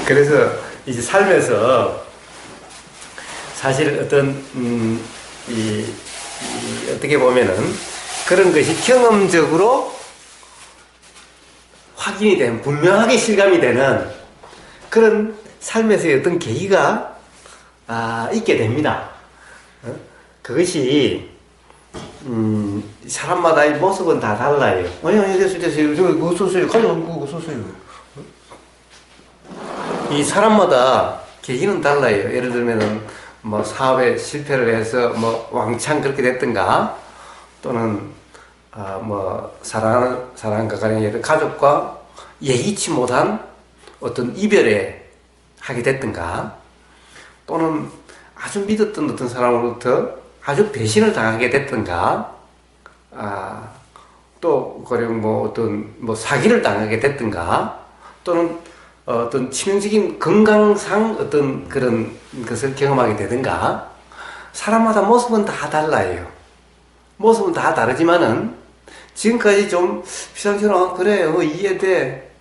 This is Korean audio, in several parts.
그래서 이제 삶에서 사실 어떤 어떻게 보면은 그런 것이 경험적으로 확인이 되는, 분명하게 실감이 되는 그런 삶에서의 어떤 계기가 있게 됩니다. 그것이 사람마다의 모습은 다 달라요. 아니 됐어요. 그거 썼어요. 가져오고 그거 썼어요. 이 사람마다 계기는 달라요. 예를 들면은 뭐 사업에 실패를 해서 뭐 왕창 그렇게 됐던가, 또는 뭐 사랑과 가정의 가족과 예기치 못한 어떤 이별에 하게 됐던가, 또는 아주 믿었던 어떤 사람으로부터 아주 배신을 당하게 됐던가, 또 그리고 뭐 어떤 뭐 사기를 당하게 됐던가, 또는 어떤 치명적인 건강상 어떤 그런 것을 경험하게 되든가, 사람마다 모습은 다 달라요. 모습은 다 다르지만은 지금까지 좀 비상처럼 그래 이해돼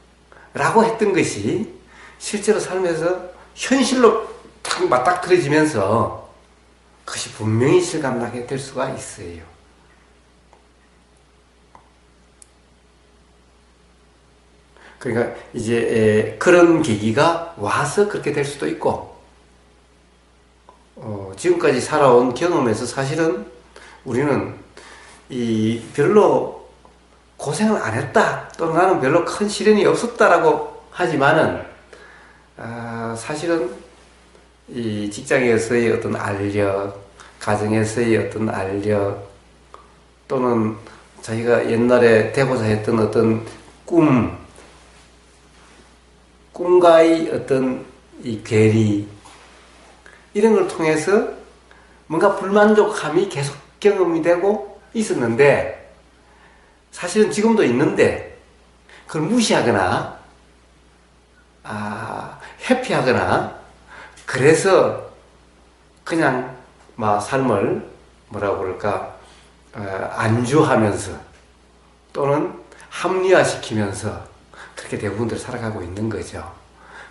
라고 했던 것이 실제로 삶에서 현실로 탁 맞닥뜨려지면서 그것이 분명히 실감나게 될 수가 있어요. 그러니까 이제 그런 계기가 와서 그렇게 될 수도 있고, 지금까지 살아온 경험에서 사실은 우리는 별로 고생을 안 했다, 또는 나는 별로 큰 시련이 없었다라고 하지만은 사실은 이 직장에서의 어떤 알력, 가정에서의 어떤 알력, 또는 자기가 옛날에 되고자 했던 어떤 꿈과의 어떤 이 괴리, 이런 걸 통해서 뭔가 불만족함이 계속 경험이 되고 있었는데, 사실은 지금도 있는데 그걸 무시하거나 회피하거나, 그래서 그냥 막 삶을 뭐라고 그럴까 안주하면서 또는 합리화시키면서 그렇게 대부분들 살아가고 있는 거죠.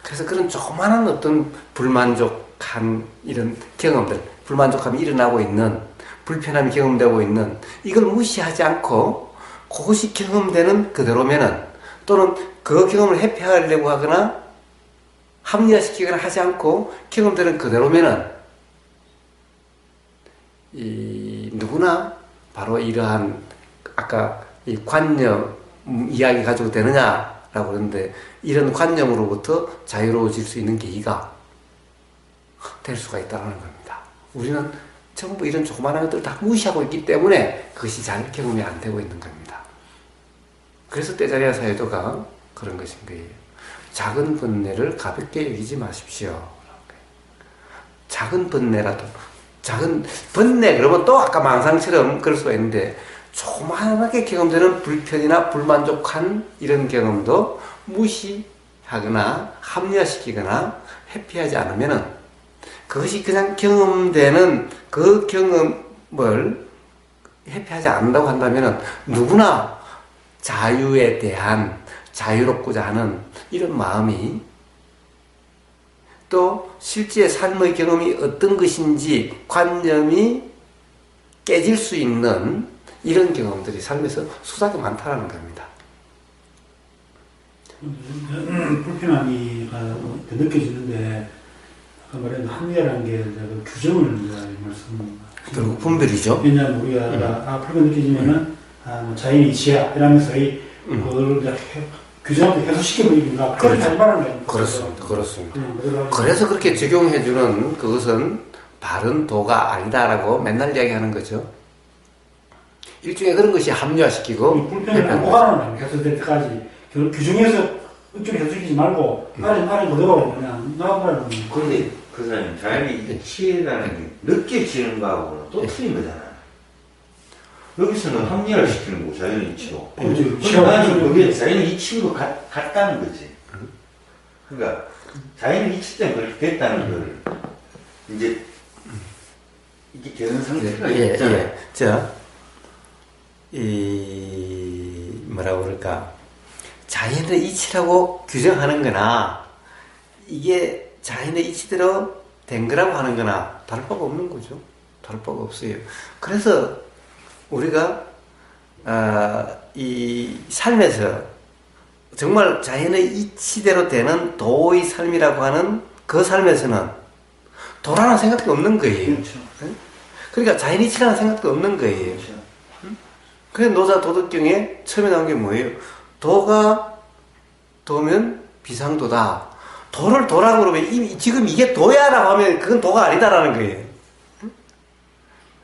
그래서 그런 조그마한 어떤 불만족한 이런 경험들, 불만족함이 일어나고 있는, 불편함이 경험되고 있는 이걸 무시하지 않고 그것이 경험되는 그대로면은, 또는 그 경험을 회피하려고 하거나 합리화시키거나 하지 않고 경험되는 그대로면은 누구나 바로 이러한 아까 이 관념 이야기 가지고 되느냐라고 그러는데, 이런 관념으로부터 자유로워질 수 있는 계기가 될 수가 있다는 겁니다. 우리는 전부 이런 조그마한 것들을 다 무시하고 있기 때문에 그것이 잘 경험이 안 되고 있는 겁니다. 그래서 떼자리아 사유도가 그런 것인 거예요. 작은 번뇌를 가볍게 여기지 마십시오. 작은 번뇌라도, 작은 번뇌 그러면 또 아까 망상처럼 그럴 수가 있는데, 조그마하게 경험되는 불편이나 불만족한 이런 경험도 무시하거나 합리화시키거나 회피하지 않으면은, 그것이 그냥 경험되는 그 경험을 회피하지 않는다고 한다면은 누구나 자유에 대한, 자유롭고자 하는 이런 마음이, 또 실제 삶의 경험이 어떤 것인지 관념이 깨질 수 있는 이런 경험들이 삶에서 수작이 많다는 겁니다. 불편함이 느껴지는데, 아까 말한 합리화라는 게 그 규정을 말씀하시는 결국 분별이죠. 왜냐하면 우리가 불편 느껴지면은 자연의 이치야 이러면서 그걸 규정을 해소시켜버리니까 그걸 잘 말하는 거예요. 그렇습니다. 그래서 그렇게 적용해주는 그것은 바른 도가 아니다라고 맨날 이야기하는 거죠. 일종의 그런 것이 합리화시키고, 불편을 안보가라는 거예요. 해소될 때까지 규정에서 이쪽에 해소시키지 말고 말은 그대로 그냥 나와버리는 거예요. 그런데 그 사람이 자연의 이치라는 게 느껴지는 거하고는 또 틀린 거잖아. 여기서는 합리화를 시키는 거고, 자연의 이치로. 나는 그게 자연의 이치인 것 같다는 거지. 그러니까 자연의 이치 때문에 그렇게 됐다는 걸 이제 이게 되는 상태가 있잖아요. 자, 뭐라고 그럴까, 자연의 이치라고 규정하는 거나 이게 자연의 이치대로 된 거라고 하는 거나 다를 바가 없는 거죠. 다를 바가 없어요. 그래서 우리가 이 삶에서 정말 자연의 이치대로 되는 도의 삶이라고 하는 그 삶에서는 도라는 생각도 없는 거예요. 그렇죠. 그러니까 자연의 이치라는 생각도 없는 거예요. 그렇죠. 그래서 노자 도덕경에 처음에 나온 게 뭐예요? 도가 도면 비상도다. 도를 도라고 그러면 지금 이게 도야라고 하면 그건 도가 아니다라는 거예요.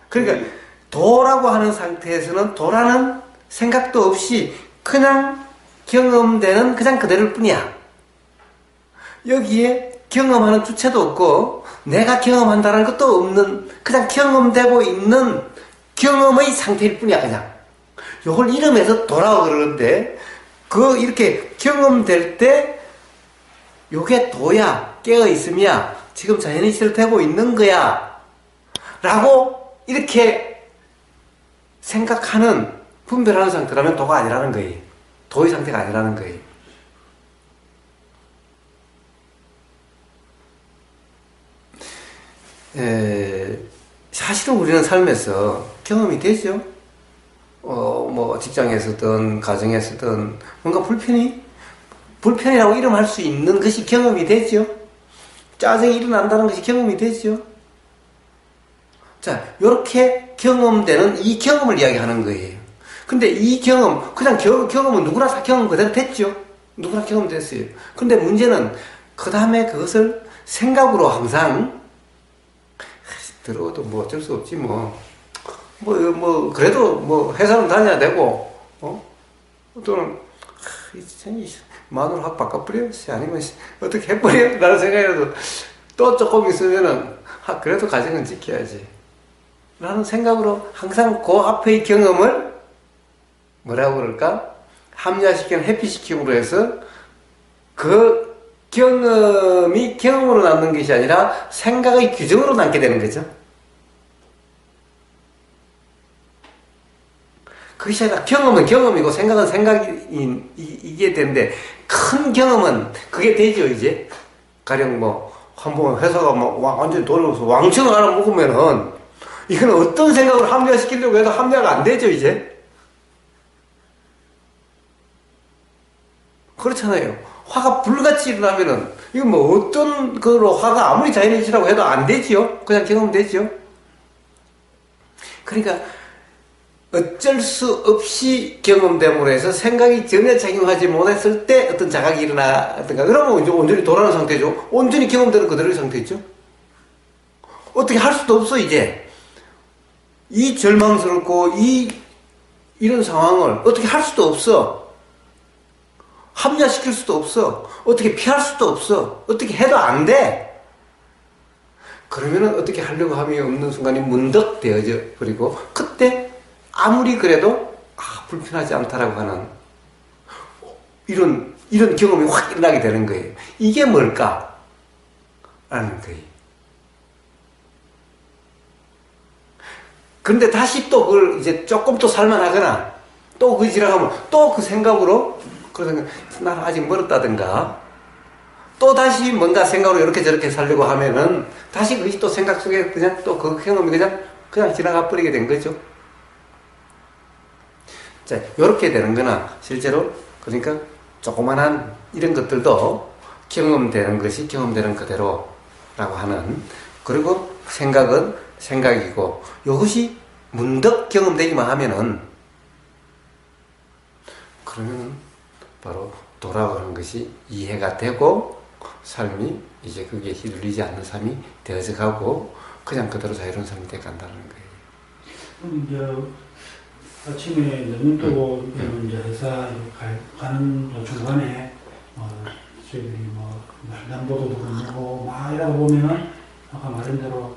그러니까 도라고 하는 상태에서는 도라는 생각도 없이 그냥 경험되는 그냥 그대로일 뿐이야. 여기에 경험하는 주체도 없고 내가 경험한다는 것도 없는 그냥 경험되고 있는 경험의 상태일 뿐이야. 그냥 요걸 이름에서 도라고 그러는데 이렇게 경험될 때 요게 도야, 깨어있음이야, 지금 자연의 이치를 되고 있는 거야 라고 이렇게 생각하는, 분별하는 상태라면 도가 아니라는 거예요. 도의 상태가 아니라는 거예요. 사실은 우리는 삶에서 경험이 되죠. 뭐 직장에서든 가정에서든 뭔가 불편이라고 이름할 수 있는 것이 경험이 되죠. 짜증이 일어난다는 것이 경험이 되죠. 자, 이렇게 경험되는 이 경험을 이야기하는 거예요. 근데 이 그냥 경험은 누구나 다 경험 그대로 됐죠. 누구나 경험됐어요. 근데 문제는 그 다음에 그것을 생각으로 항상 들어도 뭐 어쩔 수 없지 그래도 회사는 다녀야 되고, 또는, 마누라 확 바꿔버려? 아니면, 어떻게 해버려? 라는 생각이라도, 또 조금 있으면은, 그래도 가정은 지켜야지. 라는 생각으로 항상 그 앞의 경험을, 뭐라고 그럴까? 합리화시키는 회피시킴으로 해서, 그 경험이 경험으로 남는 것이 아니라 생각의 규정으로 남게 되는 거죠. 그것이 아니라 경험은 경험이고 생각은 생각이게 되는데 큰 경험은 그게 되죠. 이제 가령 한번 회사가 완전히 돌아서 왕청을 하나 먹으면은 이건 어떤 생각을 합리화시키려고 해도 합리화가 안 되죠. 이제 그렇잖아요. 화가 불같이 일어나면은 이건 어떤 거로 화가 아무리 자연이지라고 해도 안 되지요. 그냥 경험되죠. 그러니까 어쩔 수 없이 경험됨으로 해서 생각이 전혀 작용하지 못했을 때 어떤 자각이 일어나든가 그러면 이제 온전히 돌아오는 상태죠. 온전히 경험되는 그대로의 상태죠. 어떻게 할 수도 없어. 이제 이 절망스럽고 이런 상황을 어떻게 할 수도 없어. 합리화시킬 수도 없어. 어떻게 피할 수도 없어. 어떻게 해도 안 돼. 그러면은 어떻게 하려고 함이 없는 순간이 문득 되어져 버리고 그때 아무리 그래도 불편하지 않다라고 하는 이런 경험이 확 일어나게 되는 거예요. 이게 뭘까? 라는 거예요. 그런데 다시 또 그걸 이제 조금 또 살만하거나 또 그 지나가면 또 그 생각으로 그러다가 나는 아직 멀었다든가 또 다시 뭔가 생각으로 이렇게 저렇게 살려고 하면은 다시 그것이 또 생각 속에 그냥 또 그 경험이 그냥 지나가 버리게 된 거죠. 자, 요렇게 되는 거나 실제로 그러니까 조그만한 이런 것들도 경험되는 것이 경험되는 그대로라고 하는, 그리고 생각은 생각이고 이것이 문득 경험되기만 하면은 그러면은 바로 돌아오는 것이 이해가 되고 삶이 이제 그게 휘둘리지 않는 삶이 되어져 가고 그냥 그대로 자유로운 삶이 되어 간다는 거예요. 이제 아침에 눈 뜨고 이제 회사 가는 중간에 저희들이 횡단보도도 건너고 막 이러다 보면은 아까 말한 대로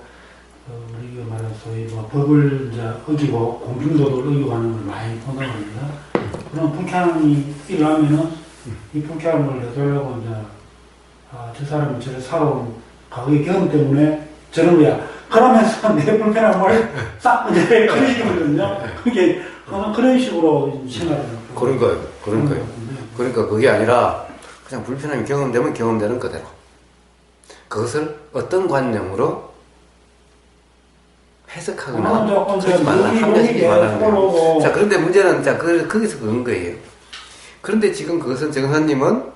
우리가 말한 소위 법을 이제 어기고 공중도덕을 어기고 하는 걸 많이 본단 말입니다. 그런 불쾌함이 일어나면은 이 불쾌함을 해소하려고 이제 저 사람이 저를 살아온 과거의 경험 때문에 저런 거야. 그러면서 내 불편함을 싹 이제 그리거든요. 그게 그런 식으로 생각을 그런 거예요. 그러니까 그게 아니라 그냥 불편함이 경험되면 경험되는 그대로. 그것을 어떤 관념으로 해석하거나 조금 그러지 말라, 이 합리화시키지 논리에 말라는 거예요. 서로 자, 그런데 문제는, 자, 거기서 그런 거예요. 그런데 지금 그것은 정선님은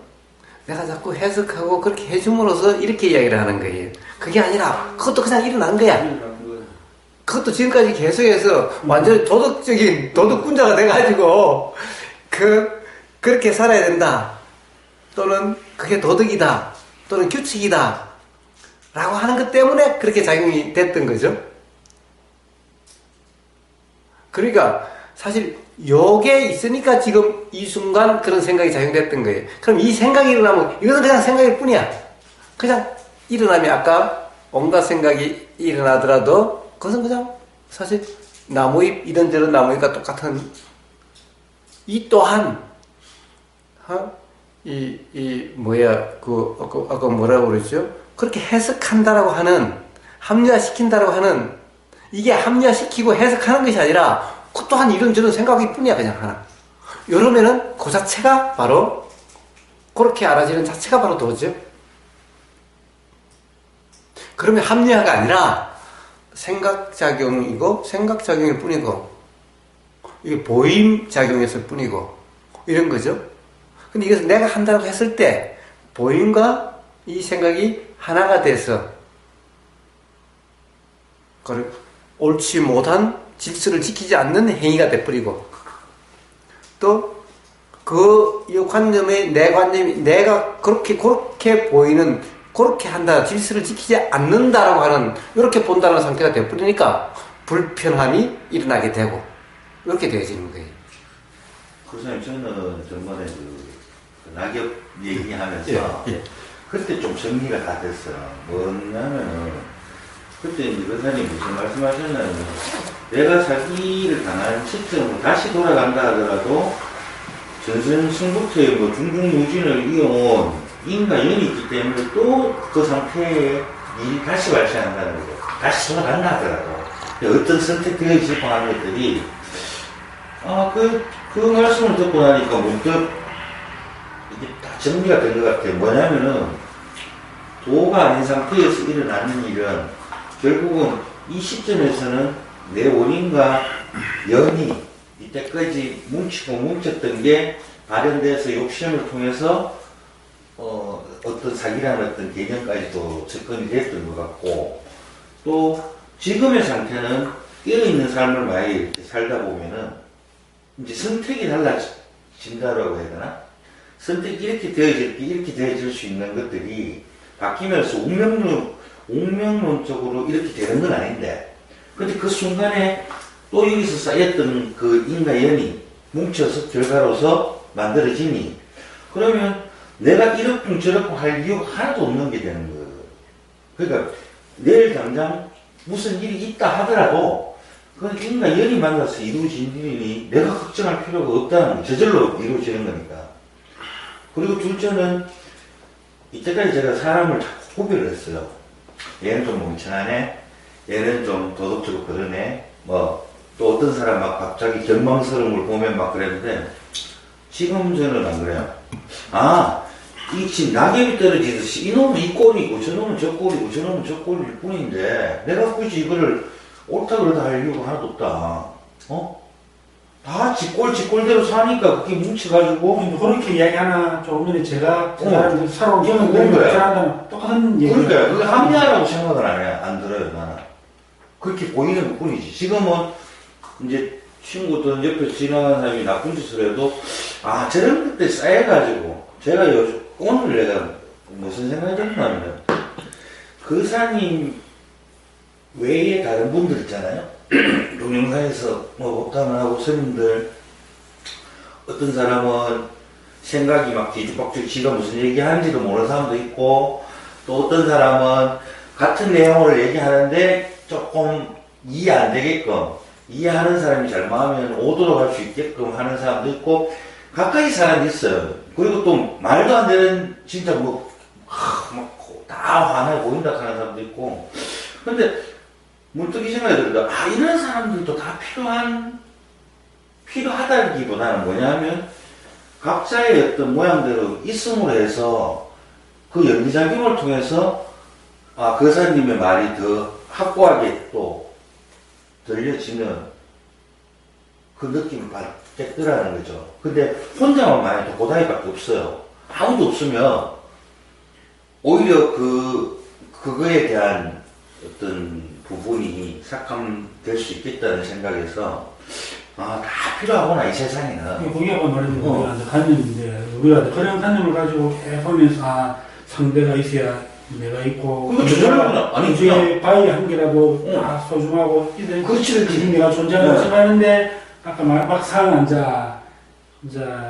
내가 자꾸 해석하고 그렇게 해줌으로써 이렇게 이야기를 하는 거예요. 그게 아니라, 그것도 그냥 일어난 거야. 그것도 지금까지 계속해서 완전히 도덕적인 도덕군자가 돼가지고, 그렇게 살아야 된다. 또는 그게 도덕이다. 또는 규칙이다. 라고 하는 것 때문에 그렇게 작용이 됐던 거죠. 그러니까 사실 요게 있으니까 지금 이 순간 그런 생각이 작용됐던 거예요. 그럼 이 생각이 일어나면 이것은 그냥 생각일 뿐이야. 그냥 일어나면 아까 온갖 생각이 일어나더라도 그것은 그냥 사실 나무잎 이런저런 나무잎과 똑같은 이 또한 아까 뭐라고 그랬죠? 그렇게 해석한다라고 하는 합리화시킨다라고 하는 이게 합리화시키고 해석하는 것이 아니라 그 또한 이런저런 생각일 뿐이야 그냥 하나. 이러면은 그 자체가 바로 그렇게 알아지는 자체가 바로 도죠. 그러면 합리화가 아니라 생각작용이고 생각작용일 뿐이고 이게 보임작용일 뿐이고 이런 거죠. 근데 이것을 내가 한다고 했을 때 보임과 이 생각이 하나가 돼서 그리고 옳지 못한 질서를 지키지 않는 행위가 돼버리고 또 이 관념의 내 관념이 내가 그렇게 보이는 그렇게 한다 질서를 지키지 않는다라고 하는 이렇게 본다는 상태가 돼버리니까 불편함이 일어나게 되고 이렇게 되어지는 거예요. 교수님 저는 전번에 그 낙엽 얘기하면서 예. 그때 좀 정리가 다 됐어요. 뭐냐면은 그때 이제 교사님 무슨 말씀하셨냐면 내가 사기를 당한 시점으로 다시 돌아간다 하더라도 전선승부처의 뭐 중중무진을 이어온 인과 연이 있기 때문에 또 그 상태에 일이 다시 발생한다는 거죠. 다시 돌아간다 하더라도 어떤 선택되어지고 하는 것들이 그 말씀을 듣고 나니까 문득 이게 다 정리가 된 것 같아요. 뭐냐면은 도가 아닌 상태에서 일어나는 일은 결국은 이 시점에서는 내 원인과 연이 이때까지 뭉쳤던 게 발현돼서 욕심을 통해서 어떤 사기라는 어떤 개념까지도 접근이 됐던 것 같고 또 지금의 상태는 깨어있는 삶을 많이 이렇게 살다 보면은 이제 선택이 달라진다라고 해야 되나? 선택이 이렇게 되어질 수 있는 것들이 바뀌면서 운명론적으로 이렇게 되는 건 아닌데 근데 그 순간에 또 여기서 쌓였던 그 인과연이 뭉쳐서 결과로서 만들어지니 그러면 내가 이렇고 저렇고 할 이유가 하나도 없는 게 되는 거예요. 그러니까 내일 당장 무슨 일이 있다 하더라도 그 인과연이 만나서 이루어진 일이니 내가 걱정할 필요가 없다는 거 저절로 이루어지는 거니까. 그리고 둘째는 이때까지 제가 사람을 구별을 했어요. 얘는 좀 멍청하네, 얘는 좀 도덕적으로 그러네, 또 어떤 사람 막 갑자기 경망스러운 걸 보면 막 그랬는데, 지금 저는 안 그래요. 이 지금 낙엽이 떨어지듯이 이놈은 이 꼴이고, 저놈은 저 꼴이고, 저놈은 저 꼴일 뿐인데, 내가 굳이 이거를 옳다 그러다 할 이유가 하나도 없다. 다 지꼴대로 사니까 그게 뭉쳐가지고. 그렇게 이야기하나 조금 전에 제가 사람들 살아온 경험을 그러니까요. 잘한다는 똑같은 얘기. 그러니까 그게 합리화라고 생각을 안 들어요, 나는. 그렇게 보이는 것 뿐이지. 지금은 이제 친구들 옆에서 지나가는 사람이 나쁜 짓을 해도 저런 것들이 쌓여가지고 제가 오늘 내가 무슨 생각이 들었냐면 그 외에 다른 분들 있잖아요. 동영상에서 목담을 하고 스님들 어떤 사람은 생각이 막 뒤죽박죽 지가 무슨 얘기하는지도 모르는 사람도 있고 또 어떤 사람은 같은 내용을 얘기하는데 조금 이해 안 되게끔 이해하는 사람이 잘못하면 오도록 할 수 있게끔 하는 사람도 있고 가까이 사람이 있어요. 그리고 또 말도 안 되는 진짜 다 화나게 보인다 하는 사람도 있고 근데 문득 이 생각이 들어요. 이런 사람들도 다 필요하다기보다는 뭐냐면 각자의 어떤 모양대로 있음으로 해서 그 연기작용을 통해서 거사님의 말이 더 확고하게 또 들려지면 그 느낌을 바로 깼더라는 거죠. 근데 혼자만 많이 또 고다이밖에 없어요. 아무도 없으면 오히려 그거에 대한 어떤 부분이 삭감될 수 있겠다는 생각에서 다 필요하구나 이 세상에는. 거기 아까 말했던 우리가 이제 관념인데 우리가 그런 관념을 가지고 계속 하면서 상대가 있어야 내가 있고 그거 저절로 아니 이제 바위 한 개라도 다 소중하고 이런 그렇지. 내가 존재하는 생각하는데 아까 막상 이제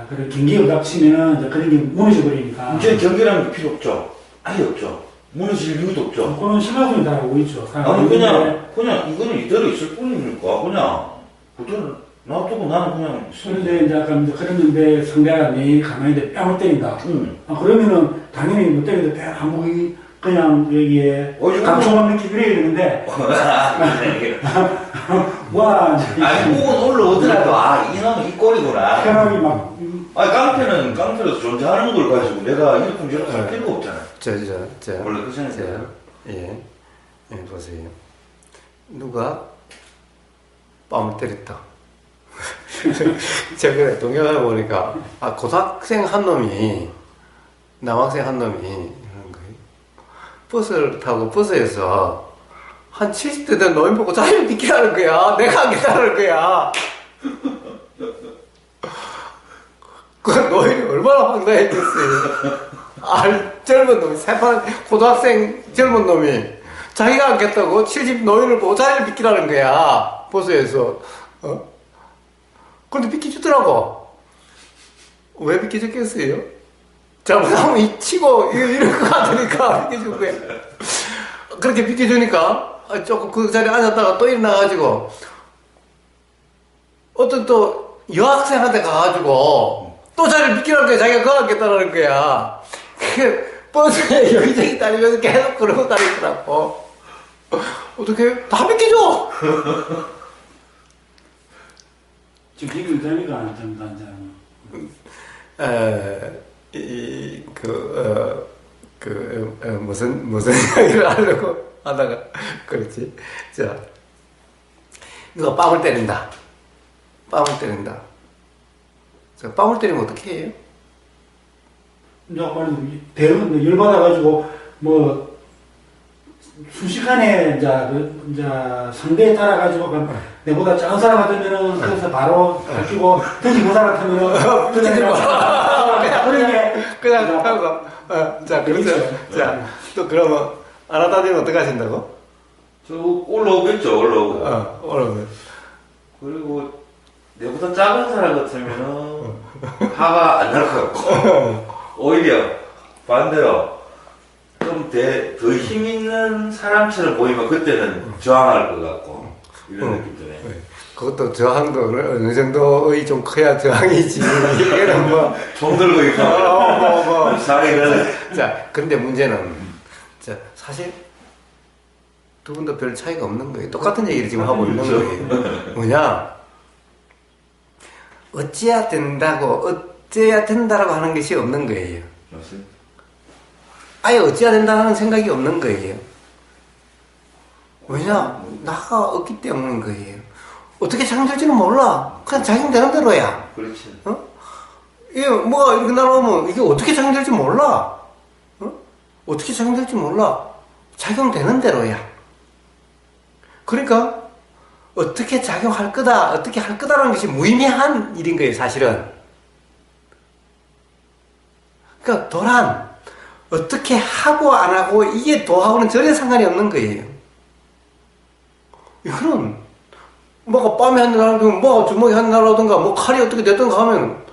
그런 경기가 닥치면은 이제 그런 게 무너져 버리니까 이제 경계라는 게 필요 없죠. 아예 없죠. 무너질 이유도 없죠. 그런 심화성이 다 오고 있죠. 아니 그냥 이거는 이대로 있을 뿐이니까 그냥 그대로 놔두고 나는 그냥 그런데 이제 아까 이제 그랬는데 상대가 내 가만히 있는데 뺨을 때린다. 응. 그러면은 당연히 못 때려도 뺨 한국이 그냥 여기에 감성만 느끼고 이래야 되는데 와 아니 혹은 올라오더라도 이놈은 이 꼴이구나. 사람이 막 깡패는 깡패로서 존재하는 걸 가지고 내가 이렇게 저렇게 할 필요가 없잖아. 원래 그 생각이에요. 예, 보세요. 누가 뺨을 때렸다. 제가 동영상을 보니까 고등학생 한 놈이 남학생 한 놈이 이런 거예요. 버스를 타고 버스에서 한 70대 된 노인 보고 자기를 비키라는 거야. 내가 하겠다는 거야. 그 노인이 얼마나 황당했겠어요. 젊은 놈이, 새파란 고등학생 젊은 놈이 자기가 하겠다고 70 노인을 보고 자기를 비키라는 거야. 버스에서. 근데 비켜주더라고. 왜 비켜줬겠어요? 잘못하면 치고 이럴 것 같으니까 비켜준 거야. 그렇게 비켜주니까 조금 그 자리에 앉았다가 또 일어나가지고 어떤 또 여학생한테 가가지고 또 자리를 비키라는 거야. 자기가 그거 하겠다는 거야. 버스에 여기저기 다니면서 계속 그러고 다니더라고. 어떻게 다 비켜줘. 지금 비밀 됩니까? 안 됩니다. 무슨 이야기를 하려고 하다가, 그렇지. 자, 누가 뺨을 때린다. 뺨을 때린다. 자, 뺨을 때리면 어떻게 해요? 이제 말하는 대응 열받아가지고 뭐 순식간에 이제 상대에 따라가지고 내보다 작은 사람 같으면은 그래서 바로 바뀌고 특히 그 사람 같으면은 그냥 하고. 자, 그렇죠. 자, 또 그러면 안 하다 되면 어떻게 하신다고? 저 올라오겠죠. 올라오고. 올라오면. 그리고 내보다 작은 사람 같으면은 화가 안 날 것 같고 오히려 반대로 좀 더 힘 있는 사람처럼 보이면 그때는 저항할 것 같고 이런 느낌 드네. 그것도 저항도 어느 정도의 좀 커야 저항이지. 이게는 뭐. 총 들고 있고. 사회는. 자, 근데 문제는, 자, 사실 두 분 다 별 차이가 없는 거예요. 똑같은 얘기를 지금 하고 있는 거예요. 뭐냐? 어찌해야 된다고, 어찌해야 된다라고 하는 것이 없는 거예요. 맞습니다. 아예 어찌해야 된다는 생각이 없는 거예요. 왜냐? 나가 없기 때문인 거예요. 어떻게 작용될지는 몰라. 그냥 작용되는 대로야. 그렇지. 이게 뭐가 이렇게 날아오면 이게 어떻게 작용될지 몰라. 어떻게 작용될지 몰라. 작용되는 대로야. 그러니까 어떻게 작용할 거다, 어떻게 할 거다라는 것이 무의미한 일인 거예요, 사실은. 그러니까 도란 어떻게 하고 안 하고 이게 도하고는 전혀 상관이 없는 거예요. 이거는 뭐가 뺨이 한 날라오든가 뭐가 주먹이 한 날라오든가 뭐 칼이 어떻게 됐든가 하면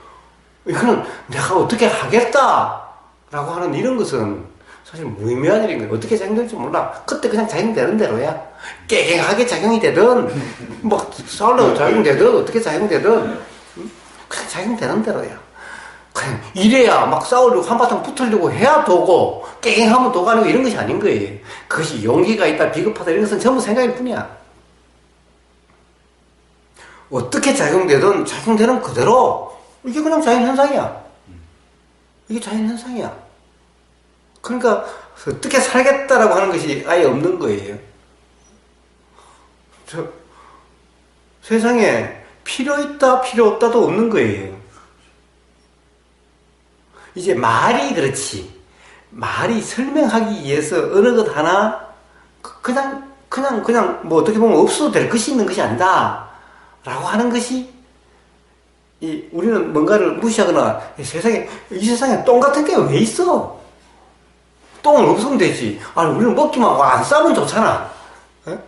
이거는 내가 어떻게 하겠다라고 하는 이런 것은 사실 무의미한 일인 거예요. 어떻게 작용될지 몰라. 그때 그냥 작용되는 대로야. 깨갱하게 작용이 되든 뭐 싸우려고 작용되든 어떻게 작용되든 그냥 작용되는 대로야. 그냥 이래야 막 싸우려고 한바탕 붙으려고 해야 도고 깨갱하면 도가 아니고 이런 것이 아닌 거예요. 그것이 용기가 있다 비겁하다 이런 것은 전부 생각일 뿐이야. 어떻게 작용되든 작용되는 그대로 이게 그냥 자연현상이야. 이게 자연현상이야. 그러니까 어떻게 살겠다라고 하는 것이 아예 없는 거예요. 세상에 필요 있다, 필요 없다도 없는 거예요. 이제 말이 그렇지. 말이 설명하기 위해서 어느 것 하나 그냥 뭐 어떻게 보면 없어도 될 것이 있는 것이 아니다. 라고 하는 것이 우리는 뭔가를 무시하거나 이 세상에 똥 같은 게 왜 있어? 똥은 없으면 되지. 아니 우리는 먹기만 하고 안 싸면 좋잖아. 에?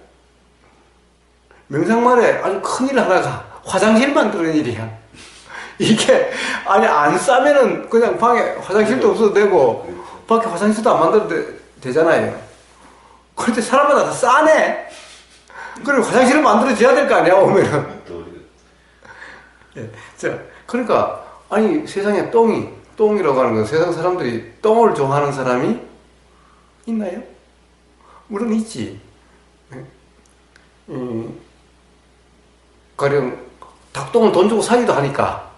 명상말에 아주 큰일 하나가 화장실만 그런 일이야. 이게 아니 안 싸면은 그냥 방에 화장실도 없어도 되고 밖에 화장실도 안 만들어도 되잖아요. 그런데 사람마다 다 싸네. 그리고 화장실을 만들어줘야 될 거 아니야 오면은. 예. 자, 그러니까 아니 세상에 똥이라고 하는 건 세상 사람들이 똥을 좋아하는 사람이 있나요? 물론 있지. 가령 닭똥은 돈 주고 사기도 하니까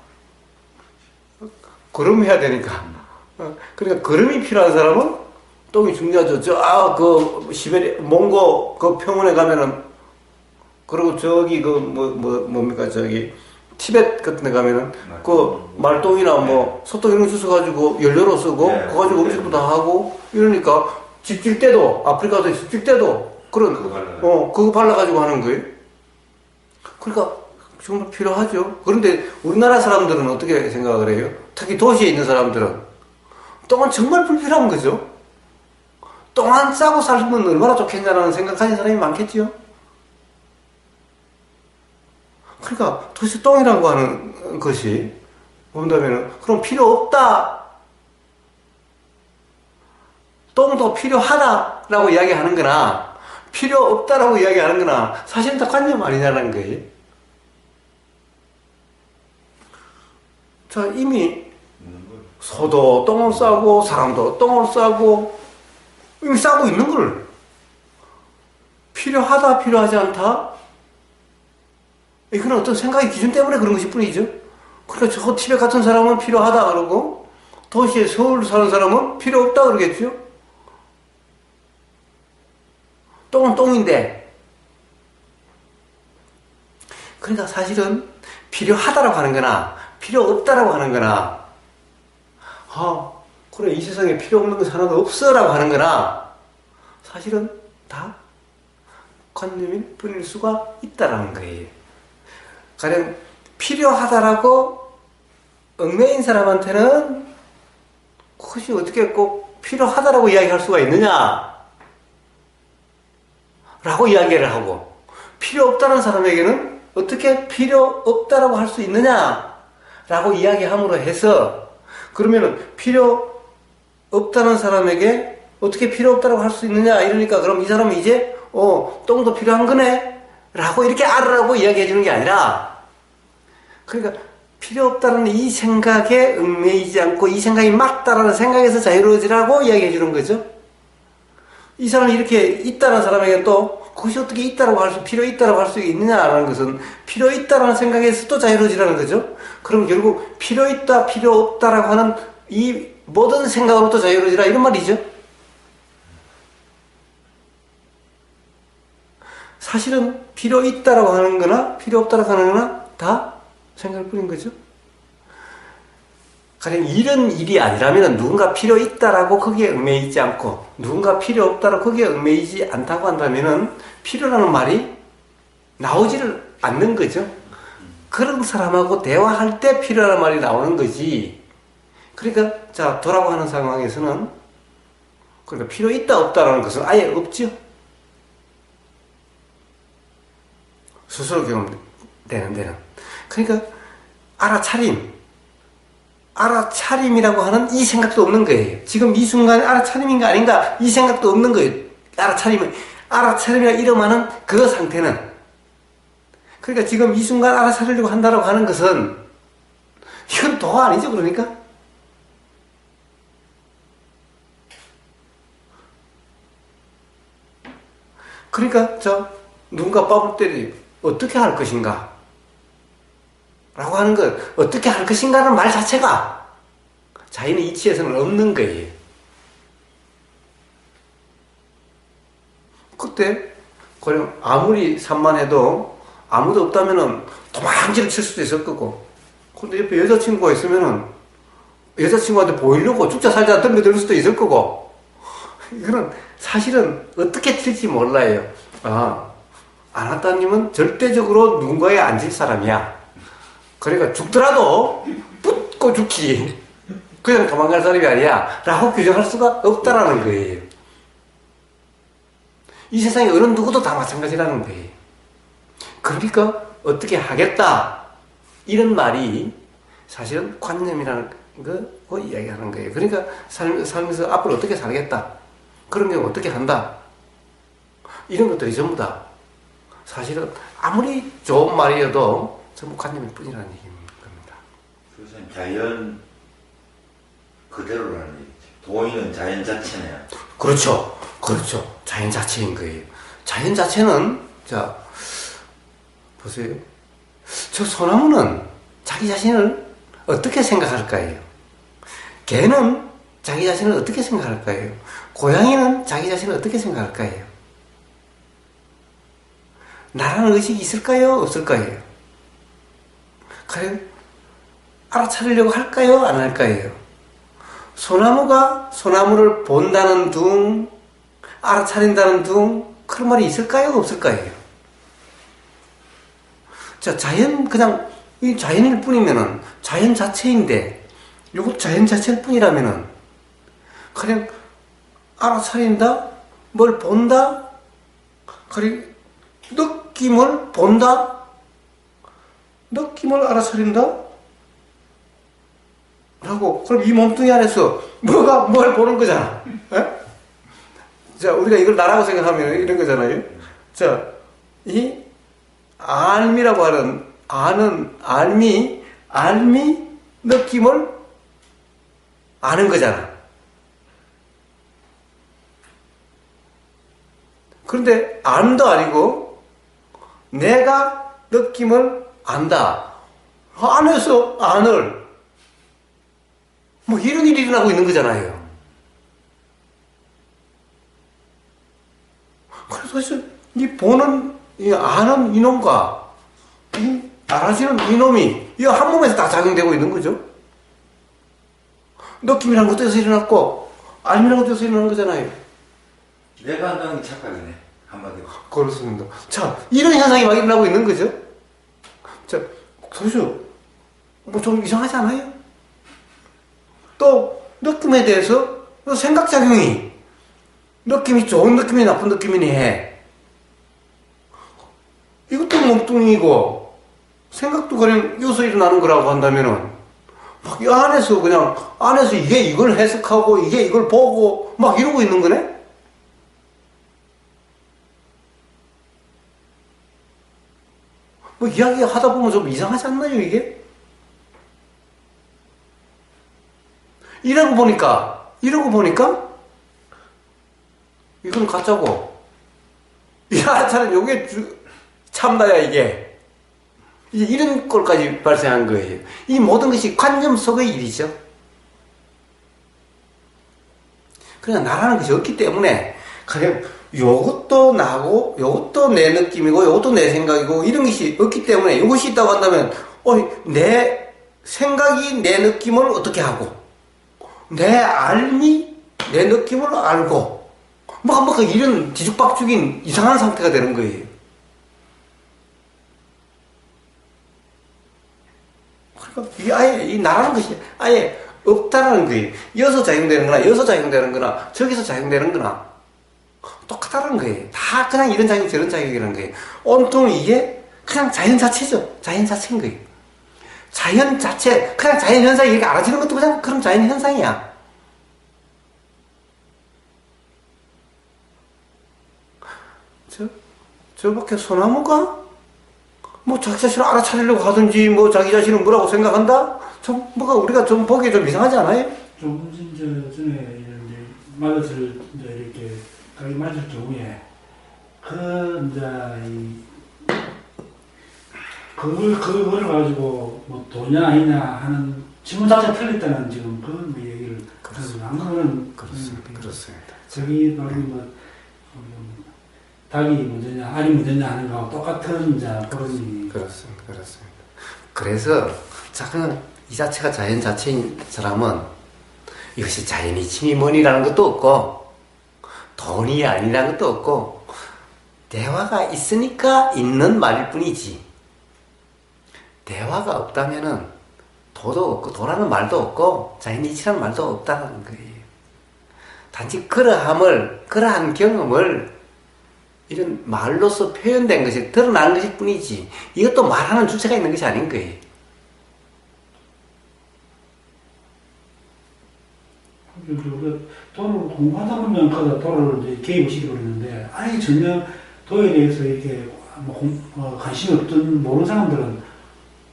거름해야 되니까. 그러니까 거름이 필요한 사람은 똥이 중요하죠. 그 시베리아 몽고 그 평원에 가면은 그리고 저기 뭡니까 저기 티벳 같은 데 가면은 그 말똥이나 뭐 소똥 이런 거 주워가지고 연료로 쓰고 그거 가지고 음식도 다 하고 이러니까 집질 때도 아프리카도 집질 때도 그런 그거 발라가지고 하는 거예요. 그러니까 정말 필요하죠. 그런데 우리나라 사람들은 어떻게 생각을 해요? 특히 도시에 있는 사람들은 똥은 정말 불필요한 거죠. 똥 안 싸고 살면 얼마나 좋겠냐라는 생각하는 사람이 많겠죠. 그러니까 도대체 똥이라고 하는 것이 본다면은 그럼 필요 없다. 똥도 필요하다라고 이야기하는 거나 필요 없다라고 이야기하는 거나 사실은 다 관념 아니냐는 거예요. 자, 이미 소도 똥을 싸고 사람도 똥을 싸고 이미 싸고 있는 걸 필요하다 필요하지 않다? 이건 어떤 생각의 기준 때문에 그런 것일 뿐이죠. 그러니까 저 티벳 같은 사람은 필요하다 그러고 도시에 서울 사는 사람은 필요 없다 그러겠죠. 똥은 똥인데 그러니까 사실은 필요하다라고 하는 거나 필요 없다라고 하는 거나 그래 이 세상에 필요 없는 것이 하나도 없어라고 하는 거나 사실은 다 관념일 뿐일 수가 있다라는 거예요. 가령 필요하다라고 얽매인 사람한테는 그것이 어떻게 꼭 필요하다라고 이야기할 수가 있느냐 라고 이야기를 하고 필요 없다는 사람에게는 어떻게 필요 없다라고 할 수 있느냐 라고 이야기함으로 해서 그러면은 필요 없다는 사람에게 어떻게 필요 없다라고 할 수 있느냐 이러니까 그럼 이 사람은 이제 똥도 필요한 거네 라고 이렇게 알으라고 이야기해 주는 게 아니라 그러니까 필요 없다는 이 생각에 얽매이지 않고 이 생각이 맞다라는 생각에서 자유로워지라고 이야기해 주는 거죠. 이 사람이 이렇게 있다는 사람에게 또 그것이 어떻게 있다라고 할 수, 필요 있다라고 할 수 있느냐라는 것은 필요 있다라는 생각에서 또 자유로워지라는 거죠. 그럼 결국 필요 있다, 필요 없다라고 하는 이 모든 생각으로부터 자유로워지라 이런 말이죠. 사실은 필요 있다라고 하는 거나 필요 없다라고 하는 거나 다 생각일 뿐인 거죠. 가령 이런 일이 아니라면 누군가 필요 있다라고 거기에 얽매이지 않고 누군가 필요 없다라고 거기에 얽매이지 않다고 한다면은 필요라는 말이 나오지를 않는 거죠. 그런 사람하고 대화할 때 필요라는 말이 나오는 거지. 그러니까 자 도라고 하는 상황에서는 그러니까 필요 있다 없다라는 것은 아예 없죠. 스스로 경험되는 데는. 그러니까 알아차림이라고 하는 이 생각도 없는 거예요. 지금 이 순간에 알아차림인가 아닌가 이 생각도 없는 거예요. 알아차림이라 이름하는 그 상태는. 그러니까 지금 이 순간 알아차리려고 한다라고 하는 것은 이건 도가 아니죠. 그러니까 누군가 밥을 때리 어떻게 할 것인가 라고 하는 것, 어떻게 할 것인가는 말 자체가 자연의 이치에서는 없는 거예요. 그때 그냥 아무리 산만해도 아무도 없다면은 도망치를 칠 수도 있을 거고, 근데 옆에 여자친구가 있으면은 여자친구한테 보이려고 죽자 살자 덤벼들 수도 있을 거고, 이거는 사실은 어떻게 칠지 몰라요. 아나타님은 절대적으로 누군가에 앉을 사람이야. 그러니까 죽더라도 붙고 죽지, 그냥 도망갈 사람이 아니야 라고 규정할 수가 없다라는 거예요. 이 세상에 어느 누구도 다 마찬가지라는 거예요. 그러니까 어떻게 하겠다 이런 말이 사실은 관념이라는 거 이야기하는 거예요. 그러니까 살면서 앞으로 어떻게 살겠다, 그런 경우 어떻게 한다, 이런 것들이 전부 다 사실은 아무리 좋은 말이어도 전부 관념일 뿐이라는 얘기인 겁니다. 그것은 자연 그대로라는 얘기죠. 도인은 자연 자체네요. 그렇죠. 자연 자체인 거예요. 자연 자체는, 자, 보세요. 저 소나무는 자기 자신을 어떻게 생각할까요? 개는 자기 자신을 어떻게 생각할까요? 고양이는 자기 자신을 어떻게 생각할까요? 나라는 의식이 있을까요? 없을까요? 과연 알아차리려고 할까요? 안 할까요? 소나무가 소나무를 본다는 둥, 알아차린다는 둥, 그런 말이 있을까요? 없을까요? 자, 그냥 이 자연일 뿐이면은, 자연 자체인데, 요거 자연 자체일 뿐이라면은, 그냥 알아차린다? 뭘 본다? 그리고 느낌을 본다? 느낌을 알아차린다? 라고, 그럼 이 몸뚱이 안에서 뭘 보는 거잖아. 에? 자, 우리가 이걸 나라고 생각하면 이런 거잖아요. 자, 이 알미라고 하는 알미 느낌을 아는 거잖아. 그런데 안도 아니고 내가 느낌을 안다. 안에서 안을 뭐 이런 일이 일어나고 있는 거잖아요. 그래서 이 보는, 이 아는 이놈과 이 알아지는 이놈이 이 한 몸에서 다 작용되고 있는 거죠. 느낌이라는 것도 여기서 일어났고 알미라는 것도 여기서 일어나는 거잖아요. 내가 한다는 게 착각이네, 한마디로. 그렇습니다. 자, 이런 현상이 막 일어나고 있는 거죠. 자, 그렇죠. 뭐 좀 이상하지 않아요? 또 느낌에 대해서 생각작용이, 느낌이 좋은 느낌이 나쁜 느낌이니 해. 이것도 몸뚱이고 생각도 그냥 여기서 일어나는 거라고 한다면은 막 이 안에서 이게 이걸 해석하고 이게 이걸 보고 막 이러고 있는 거네? 뭐 이야기 하다 보면 좀 이상하지 않나요, 이게? 이러고 보니까 이건 가짜고, 야, 차라리 요게 참나야, 이게. 이런 꼴까지 발생한 거예요. 이 모든 것이 관념 속의 일이죠. 그냥 나라는 것이 없기 때문에, 그냥 요것도 나고, 요것도 내 느낌이고, 요것도 내 생각이고, 이런 것이 없기 때문에, 이것이 있다고 한다면, 내 생각이 내 느낌을 어떻게 하고, 내 알미 내 느낌을 알고, 뭐 이런 뒤죽박죽인 이상한 상태가 되는 거예요. 그러니까 이 나라는 것이 아예 없다라는 거예요. 여기서 작용되는 거나 저기서 작용되는 거나 똑같다는 거예요. 다 그냥 이런 작용 저런 작용이라는 거예요. 온통 이게 그냥 자연 자체죠. 자연 자체인 거예요. 자연 자체, 그냥 자연 현상이 이렇게 알아지는 것도 그냥 그런 자연 현상이야. 저밖에 소나무가 뭐 자기 자신을 알아차리려고 하든지 뭐 자기 자신은 뭐라고 생각한다? 우리가 좀 보기에 좀 이상하지 않아요? 조금 전에 이제 맞았을 이제 이렇게 가게 맞을 경우에 그거를 가지고 뭐 도냐 아니냐 하는 질문 자체가 틀렸다는 지금 그런 얘기를 그렇습니다. 그렇습니다. 저기 말이 뭐 닭이 먼저냐, 알이 먼저냐 하는 거하고 똑같은 이제 그런 이 그렇습니다. 그렇습니다. 그래서 그냥 이 자체가 자연 자체인 사람은 이것이 자연이 침이 뭐니라는 것도 없고 돈이 아니라는 것도 없고 대화가 있으니까 있는 말일 뿐이지 대화가 없다면은 도도 없고 도라는 말도 없고 자연이치라는 말도 없다는 거예요. 단지 그러한 경험을 이런 말로서 표현된 것이 드러나는 것일 뿐이지 이것도 말하는 주체가 있는 것이 아닌 거예요. 우리가 도를 공부하다 보면 그 도를 이제 개입을 시켜버리는데 아예 전혀 도에 대해서 이렇게 관심이 없던 모르는 사람들은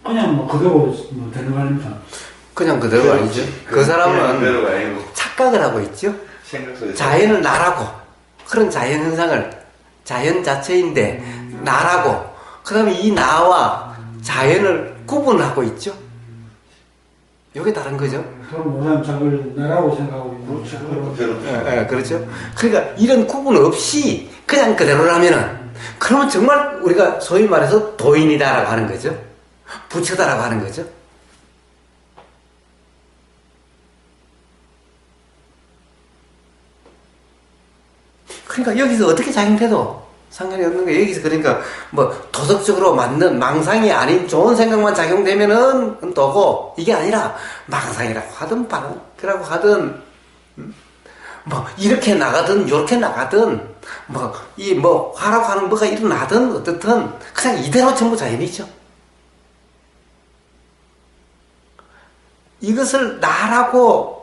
그냥 뭐 그대로 뭐 되는 거 아닙니까? 그냥 그대로 아니죠. 그 사람은 그대로 아니고 착각을 하고 있죠. 생각 속에서 자연을 나라고 그런 자연 현상을 자연 자체인데 나라고 그 다음에 이 나와 자연을 구분하고 있죠. 이게 다른 거죠. 도를 모르는 자를 나라고 생각하고 있는 그대로 그렇죠. 그러니까 이런 구분 없이 그냥 그대로라면은 그러면 정말 우리가 소위 말해서 도인이다라고 하는 거죠. 부처다라고 하는 거죠. 그러니까 여기서 어떻게 작용돼도 상관이 없는 거예요. 여기서 그러니까 뭐 도덕적으로 맞는 망상이 아닌 좋은 생각만 작용되면은 또고 이게 아니라 망상이라고 하든 바람이라고 하든 뭐 이렇게 나가든 요렇게 나가든 뭐 이 뭐 화라고 하는 뭐가 일어나든 어떻든 그냥 이대로 전부 자연이죠. 이것을 나라고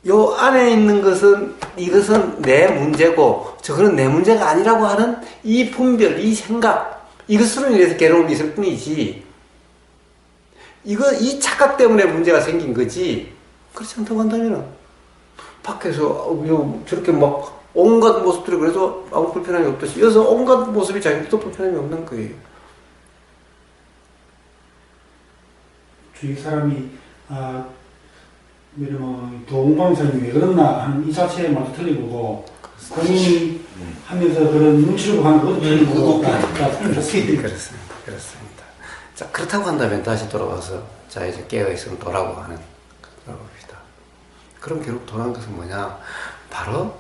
요 안에 있는 것은 이것은 내 문제고 저거는 내 문제가 아니라고 하는 이 분별, 이 생각 이것으로 인해서 괴로움이 있을 뿐이지 이 착각 때문에 문제가 생긴 거지 그렇지 않다고 한다면은 밖에서 저렇게 막 온갖 모습들이 그래서 아무 불편함이 없듯이 여기서 온갖 모습이 자기도 불편함이 없는 거예요. 주위 사람이 뭐 도움방사님이 왜 그랬나 하는 이 자체의 말도 틀린 거고 본인이 하면서 그런 눈치를 하는 것도 틀린 거고 그렇습니다. 자 그렇다고 한다면 다시 돌아와서 자 이제 깨어있으면 도라고 하는 돌아봅시다. 그럼 결국 도라는 것은 뭐냐? 바로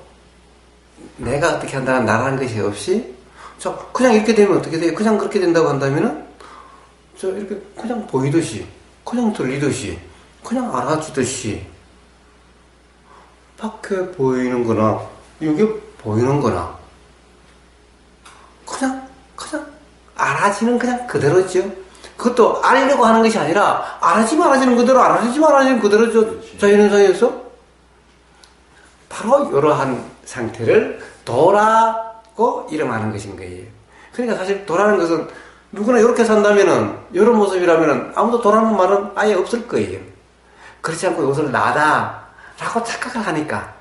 내가 어떻게 한다는 나라는 것이 없이 자 그냥 이렇게 되면 어떻게 돼요? 그냥 그렇게 된다고 한다면은 저 이렇게 그냥 보이듯이 그냥 들리듯이 그냥 알아주듯이 밖에 보이는 거나 여기 보이는 거나 그냥 알아지는 그냥 그대로죠. 그것도 알려고 하는 것이 아니라 알아지면 알아지는 그대로 알아지면 알아지는 그대로죠. 자연현상에서 바로 이러한 상태를 도라고 이름하는 것인 거예요. 그러니까 사실 도라는 것은 누구나 이렇게 산다면은 이런 모습이라면은 아무도 도라는 말은 아예 없을 거예요. 그렇지 않고 이것을 나다라고 착각을 하니까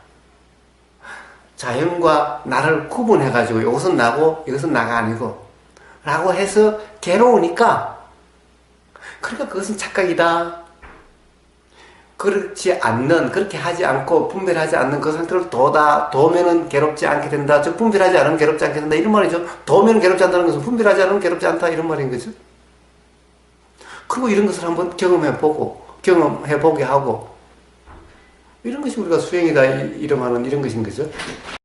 자연과 나를 구분해가지고 이것은 나고 이것은 나가 아니고 라고 해서 괴로우니까 그러니까 그것은 착각이다. 그렇지 않는 그렇게 하지 않고 분별하지 않는 그 상태를 도면은 괴롭지 않게 된다. 즉 분별하지 않으면 괴롭지 않게 된다. 이런 말이죠. 도면은 괴롭지 않다는 것은 분별하지 않으면 괴롭지 않다. 이런 말인 거죠. 그리고 이런 것을 한번 경험해보게 하고 이런 것이 우리가 수행이다 이름하는 이런 것인 거죠.